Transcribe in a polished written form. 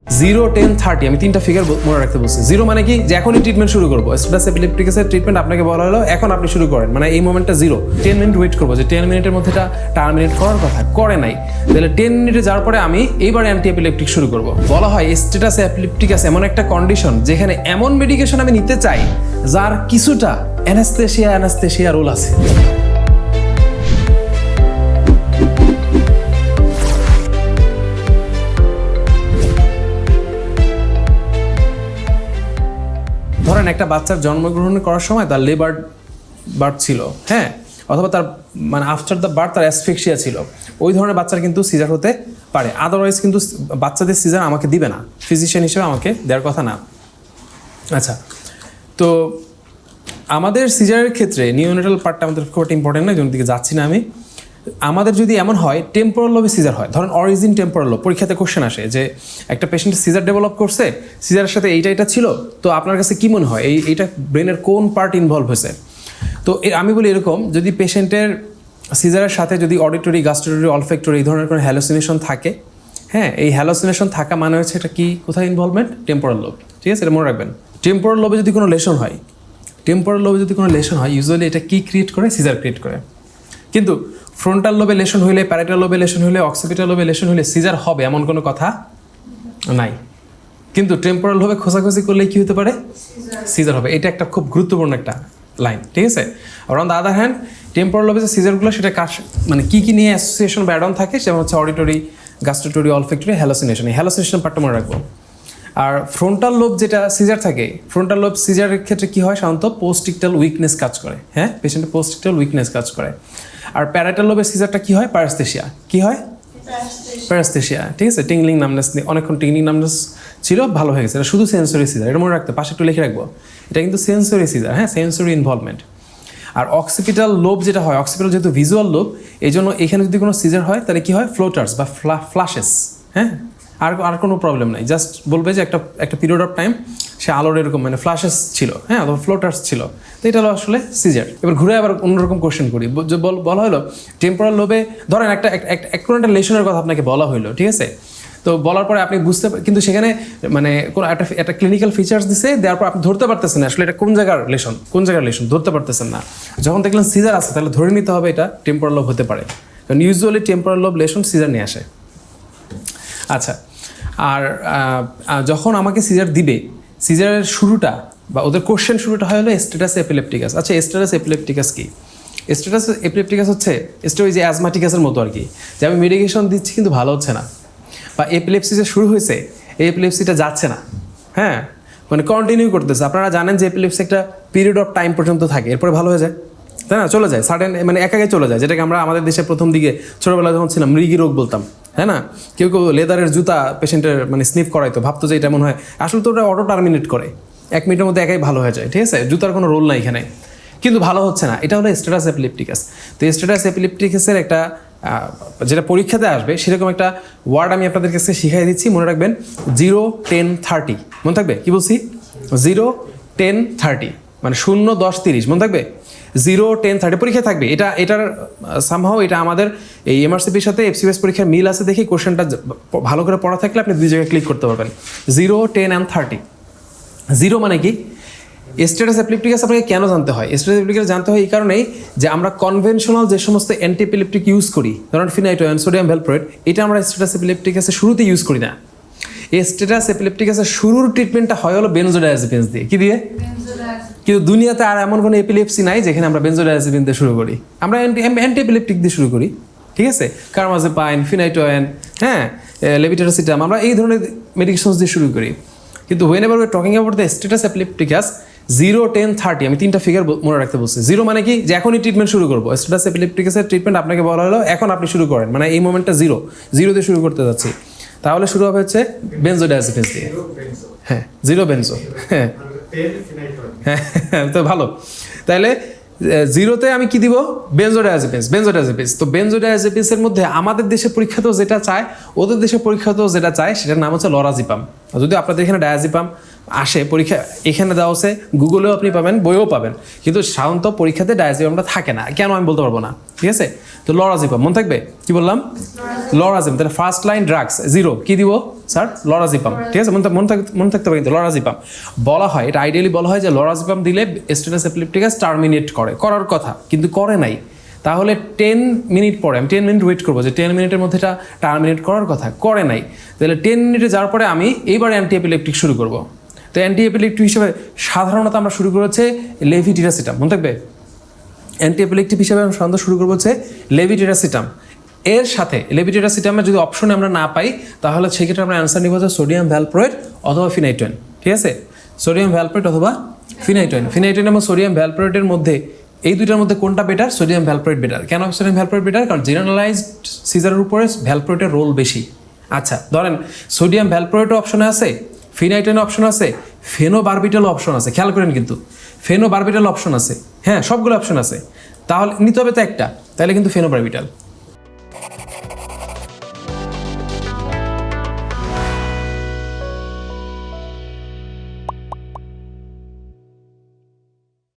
0, 10, 30 আমি তিনটা ফিগার মনে রাখতে বলছি। 0 মানে কি, যে এখনই ট্রিটমেন্ট শুরু করবো। স্ট্যাটাস এপিলেপটিকাসের ট্রিটমেন্ট আপনাকে বলা হলো এখন আপনি শুরু করেন, মানে এই মোমেন্টটা 0। 10 মিনিট ওয়েট করবো, যে 10 মিনিটের মধ্যে এটা টার্মিনেট করার কথা, করে নাই, তাহলে 10 মিনিটে যাওয়ার পরে আমি এইবার অ্যান্টি এপিলেপটিক শুরু করবো। বলা হয় স্ট্যাটাস এপিলেপটিকাস এমন একটা কন্ডিশন যেখানে এমন মেডিকেশন আমি নিতে চাই যার কিছুটা অ্যানাস্থেশিয়া রোল আছে। ধরেন একটা বাচ্চার জন্মগ্রহণ করার সময় তার লেবার বার্থ ছিল, হ্যাঁ, অথবা তার মানে আফটার দ্য বার্থ তার অ্যাসফিক্সিয়া ছিল, ওই ধরনের বাচ্চার কিন্তু সিজার হতে পারে। আদারওয়াইজ কিন্তু বাচ্চাদের সিজার আমাকে দিবে না, ফিজিশিয়ান হিসেবে আমাকে দেওয়ার কথা না। আচ্ছা, তো আমাদের সিজারের ক্ষেত্রে নিওনেটাল পার্টটা আমাদের খুব একটা ইম্পর্টেন্ট নয়, যেমন দিকে যাচ্ছি না আমি। আমাদের যদি এমন হয় টেম্পোরাল লোবে সিজার হয়, ধরেন অরিজিন টেম্পোরাল লোব, পরীক্ষাতে কোশ্চেন আসে যে একটা পেশেন্টের সিজার ডেভেলপ করছে, সিজারের সাথে এইটা ছিল, তো আপনার কাছে কী মনে হয় এইটা ব্রেনের কোন পার্ট ইনভলভ হয়েছে? তো আমি বলি এরকম, যদি পেশেন্টের সিজারের সাথে যদি অডিটরি, গাস্ট্রোটরি, অলফ্যাক্টরি এই ধরনের কোনো হ্যালোসিনেশন থাকে, হ্যাঁ, এই হ্যালোসিনেশন থাকা মানে হচ্ছে এটা কি, কোথায় ইনভলভমেন্ট? টেম্পোরাল লোব, ঠিক আছে, এটা মনে রাখবেন। টেম্পোরাল লোবে যদি কোনো লেশন হয়, ইউজুয়ালি এটা কি ক্রিয়েট করে? সিজার ক্রিয়েট করে। কিন্তু ফ্রন্টাল লোবে লেশন হইলে, প্যারাইটাল লোবে লেশন হইলে, অক্সিপিটাল লোবে লেশন হইলে সিজার হবে এমন কোনো কথা নাই। কিন্তু টেম্পোরাল লোবে খোঁজাখুঁজি করলে কি হতে পারে? সিজার হবে। এটা একটা খুব গুরুত্বপূর্ণ একটা লাইন, ঠিক আছে। আর on the other hand temporal লোবে যে সিজারগুলো, সেটা মানে কি নিয়ে অ্যাসোসিয়েশন বা অ্যাড অন থাকে, যেমন হচ্ছে অডিটরি, গাস্ট্রোটরি, অলফ্যাক্টরি, হ্যালোসিনেশন। এই হ্যালোসিনেশন পার্টটা মনে রাখবো। আর ফ্রন্টাল লোব যেটা সিজার থাকে, ফ্রন্টাল লোব সিজারের ক্ষেত্রে কি হয়? সাধারণত পোস্টিকটাল উইকনেস কাজ করে, হ্যাঁ, পেশেন্টের পোস্টিকটাল উইকনেস কাজ করে। আর প্যারাইটাল লোবের সিজারটা কি হয়? প্যারাস্থেশিয়া। কি হয়? প্যারাস্থেশিয়া, ঠিক আছে। টিংলিং নামনেস, অনেকক্ষণ টিংলিং নামনেস ছিল, ভালো হয়ে গেছে। এটা শুধু সেন্সরি সিজার, এটা মনে রাখতে পাশে একটু লিখে রাখবো, এটা কিন্তু সেন্সরি সিজার, হ্যাঁ, সেন্সরি ইনভলভমেন্ট। আর অক্সিপিটাল লোব যেটা হয়, অক্সিপিটাল যেহেতু ভিজুয়াল লোব, এই জন্য এখানে যদি কোনো সিজার হয় তাহলে কি হয়? ফ্লোটার্স বা ফ্ল্যাশেস, হ্যাঁ, আর কোনো প্রবলেম নাই। জাস্ট বলবে যে একটা পিরিয়ড অফ টাইম সে আলোর এরকম মানে ফ্ল্যাশেস ছিল, হ্যাঁ, অথবা ফ্লোটার্স ছিল, তো এটা হলো আসলে সিজার। এবার ঘুরে আবার অন্যরকম কোশ্চেন করি, বলা হলো টেম্পোরাল লোবে ধরেন একটা লেশনের কথা আপনাকে বলা হইলো, ঠিক আছে। তো বলার পরে আপনি কিন্তু সেখানে মানে কোনো একটা ক্লিনিক্যাল ফিচার্স দিছে, দেওয়ার পর আপনি ধরতে পারতেছেন না আসলে এটা কোন জায়গার লেশন ধরতে পারতেছেন না। যখন দেখলেন সিজার আছে, তাহলে ধরে নিতে হবে এটা টেম্পোরাল লোব হতে পারে, কারণ usually temporal lobe lesion seizure নিয়ে আসে। আচ্ছা, আর যখন আমাকে সিজার দিবে, সিজারের শুরুটা বা ওদের কোশ্চেন শুরুটা হয় হলো স্ট্যাটাস এপিলেপটিকাস। আচ্ছা, স্ট্যাটাস এপিলেপটিকাস কি? স্ট্যাটাস এপিলেপটিকাস হচ্ছে ওই যে অ্যাজমাটিকাসের মতো আর কি, যে আমি মেডিকেশন দিচ্ছি কিন্তু ভালো হচ্ছে না, বা এপিলেপসি যে শুরু হয়েছে এই এপিলেপসিটা যাচ্ছে না, হ্যাঁ, মানে কন্টিনিউ করতেছে। আপনারা জানেন যে এপিলেপসি একটা পিরিয়ড অফ টাইম পর্যন্ত থাকে, এরপরে ভালো হয়ে যায়, তাই না? চলে যায় সাডেন, মানে একাই চলে যায়, যেটাকে আমরা আমাদের দেশে প্রথম দিকে ছোটোবেলা যখন ছিলাম মৃগী রোগ বলতাম, হ্যাঁ না? কেউ লেদারের জুতা পেশেন্টের মানে স্নিফ করাইতো, ভাবতো যে এটা মনে হয়, আসলে তো ওটা অটো টার্মিনেট করে, 1 মিনিটের মধ্যে একাই ভালো হয়ে যায়, ঠিক আছে, জুতার কোনো রোল নাই এখানে, কিন্তু ভালো হচ্ছে না। এটা হলো স্ট্যাটাস এপিলেপটিকাস। তো স্ট্যাটাস এপিলেপটিকাসের একটা যেটা পরীক্ষাতে আসবে সেরকম একটা ওয়ার্ড আমি আপনাদের কাছে শিখাই দিচ্ছি, মনে রাখবেন। 0, 10, 30 মনে থাকবে? কি বলছি? 0, 10, 30 মানে 0, 10, 30 মনে থাকবে। 0, 10, 30 পরীক্ষা থাকবে। এটার সামহাও এটা আমাদের এই এমআরসিপির সাথে এফসিএস পরীক্ষার মিল আছে দেখে কোশ্চেনটা ভালো করে পড়া থাকলে আপনি 2 জায়গায় ক্লিক করতে পারবেন। 0, 10 and 30। 0 মানে কি? স্ট্যাটাস এপিলেপটিকাস আপনাকে কেন জানতে হয়? স্ট্যাটাস এপিলেপটিকাস জানতে হয় এই কারণেই যে আমরা কনভেনশনাল যে সমস্ত অ্যান্টিএপিলেপটিক ইউজ করি, ধরুন ফিনাইটোয়েন, সোডিয়াম ভ্যালপ্রয়েড, এটা আমরা স্ট্যাটাস এপিলেপটিকাসের শুরুতে ইউজ করি না। এই স্ট্যাটাস এপিলেপটিকাসের শুরুর ট্রিটমেন্টটা হয় হলো বেনজোডায়াজেপিনস দিয়ে। কি দিয়ে? কিন্তু দুনিয়াতে আর এমন কোনো এপিলেপসি নাই যেখানে আমরা বেনজোডায়াজেপিন দিয়ে শুরু করি, আমরা অ্যান্টিএপিলেপটিক দিয়ে শুরু করি, ঠিক আছে, কার্মাজেপাইন, ফিনাইটোয়েন, হ্যাঁ, লেভিটারাসিটাম, আমরা এই ধরনের মেডিকেশনস দিয়ে শুরু করি। কিন্তু whenever we're talking about the status epilepticus, 0, 10, 30 আমি তিনটা ফিগার মনে রাখতে বলছি। 0 মানে কি, যে এখনই ট্রিটমেন্ট শুরু করবো। স্ট্যাটাস এপিলেপটিকাসের ট্রিটমেন্ট আপনাকে বলা হলো এখন আপনি শুরু করেন, মানে এই মোমেন্টটা 0 দিয়ে শুরু করতে যাচ্ছি, তাহলে শুরু হবে হচ্ছে বেনজোডায়াজেপিনস দিয়ে, হ্যাঁ, 0 বেনজো, হ্যাঁ, তো ভালো। তাহলে 0তে আমি কি দিব? বেনজোডায়াজেপিনস। তো বেনজোডায়াজেপিনসের মধ্যে আমাদের দেশে পরীক্ষাতেও যেটা চায়, ওদের দেশে পরীক্ষাতেও যেটা চায়, সেটার নাম হচ্ছে লরাজিপাম। যদি আপনাদের এখানে ডায়াজিপাম আসে পরীক্ষা, এখানে দেওয়া আছে, গুগলেও আপনি পাবেন, বইও পাবেন, কিন্তু সাধারণত পরীক্ষাতে ডায়াজিপামটা থাকে না, কেন আমি বলতে পারবো না, ঠিক আছে। তো লরাজিপাম মনে থাকবে, কি বললাম, লরাজিপাম, তাহলে ফার্স্ট লাইন ড্রাগস জিরো, কি দিব স্যার, লরাজিপাম, ঠিক আছে, মনে থাকতে পারে। কিন্তু লরাজিপাম বলা হয়, এটা আইডিয়ালি বলা হয় যে লরাজিপাম দিলে স্ট্যাটাস এপিলেপটিকাস টার্মিনেট করার কথা, কিন্তু করে নাই। তাহলে 10 মিনিট পরে আমি 10 মিনিট ওয়েট করবো যে 10 মিনিটের মধ্যে এটা টার্মিনেট করার কথা, করে নাই। তাহলে 10 মিনিটে যাওয়ার পরে আমি এইবার অ্যান্টি এপিলেপটিক শুরু করবো। তো অ্যান্টি এপিলেপটিক হিসেবে সাধারণত আমরা শুরু করেছে লেভিটিরাসিটাম, মনে থাকবে, অ্যান্টি এপিলেপটিক হিসেবে আমরা সাধারণত শুরু করবো হচ্ছে লেভিটিরাসিটাম। এর সাথে লেভিটিরাসিটামের যদি অপশনে আমরা না পাই, তাহলে সেক্ষেত্রে আমরা অ্যান্সার নিব হচ্ছে সোডিয়াম ভ্যালপ্রয়েড অথবা ফিনাইটোয়েন, ঠিক আছে, সোডিয়াম ভ্যালপ্রয়েড অথবা ফিনাইটোয়েন। ফিনাইটোয়েন এবং সোডিয়াম ভ্যালপ্রয়েডের মধ্যে, এই দুইটার মধ্যে কোনটা বেটার? Sodium valproate better. কেন সোডিয়াম ভ্যালপ্রয়েড বেটার? কারণ জেনারেলাইজড সিজারের উপরে ভ্যালপ্রয়েডের রোল বেশি। আচ্ছা ধরেন সোডিয়াম ভ্যালপ্রয়েডও অপশনে আছে, ফিনাইটোয়েন অপশন আছে, ফেনোবারবিটালও অপশন আছে, খেয়াল করেন কিন্তু ফেনোবারবিটাল অপশন আছে, হ্যাঁ সবগুলো অপশন আছে, তাহলে নিতে হবে তো একটা, তাহলে কিন্তু ফেনোবারবিটাল।